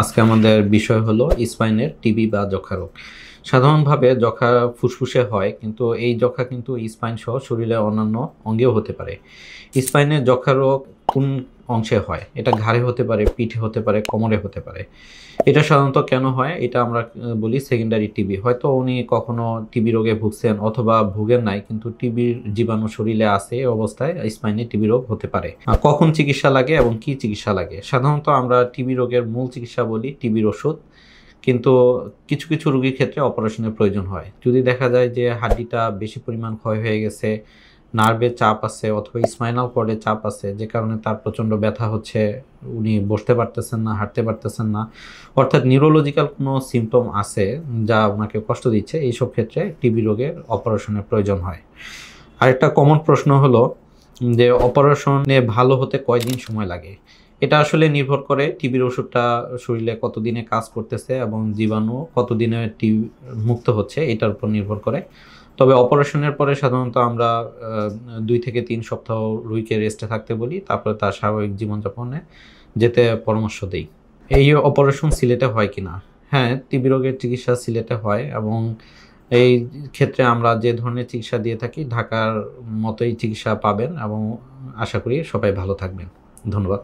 আজকে আমাদের বিষয় হলো স্পাইনের টিবি বা যক্ষা রোগ। সাধারণভাবে যক্ষা ফুসফুসে হয়, কিন্তু এই যক্ষা কিন্তু স্পাইন সহ শরীরের অন্যান্য অঙ্গেও হতে পারে। স্পাইনের যক্ষা রোগ কোন অংশে হয়? এটা ঘাড়ে হতে পারে, পিঠে হতে পারে, কোমরে হতে পারে। এটা সাধারণত কেন হয় এটা আমরা বলি সেকেন্ডারি টিবি। হয়তো উনি কখনো টিবি রোগে ভুগছেন অথবা ভুগেন নাই, কিন্তু টিবির জীবাণু শরীরে আছে, এই অবস্থায় স্পাইনে টিবি রোগ হতে পারে। কখন চিকিৎসা লাগে এবং কি চিকিৎসা লাগে? সাধারণত আমরা টিবি রোগের মূল চিকিৎসা বলি টিবির ওষুধ, কিন্তু কিছু কিছু রোগীর ক্ষেত্রে অপারেশনের প্রয়োজন হয়। যদি দেখা যায় যে হাড্ডিটা বেশি পরিমাণ ক্ষয় হয়ে গেছে, নার্ভে চাপ আছে অথবা স্পাইনাল কর্ডে চাপ আছে, যে কারণে তার প্রচণ্ড ব্যথা হচ্ছে, উনি বসতে পারতেছেন না, হাঁটতে পারতেছেন না, অর্থাৎ নিউরোলজিক্যাল কোনো সিমটম আছে যা ওনাকে কষ্ট দিচ্ছে, এইসব ক্ষেত্রে টিবি রোগের অপারেশনের প্রয়োজন হয়। আরেকটা কমন প্রশ্ন হলো যে অপারেশনে ভালো হতে কয়দিন সময় লাগে? এটা আসলে নির্ভর করে টিবির ওষুধটা শরীরে কতদিনে কাজ করতেছে এবং জীবাণু কতদিনে টিবি মুক্ত হচ্ছে, এটার উপর নির্ভর করে। তবে অপারেশনের পরে সাধারণত আমরা 2 থেকে 3 সপ্তাহ রোগীকে রেস্টে থাকতে বলি, তারপরে তার স্বাভাবিক জীবনযাপনে যেতে পরামর্শ দিই। এই অপারেশন সিলেটে হয় কিনা? হ্যাঁ, টিবি রোগের চিকিৎসা সিলেটে হয়, এবং এই ক্ষেত্রে আমরা যে ধরনের চিকিৎসা দিয়ে থাকি ঢাকার মতোই চিকিৎসা পাবেন, এবং আশা করি সবাই ভালো থাকবেন। ধন্যবাদ।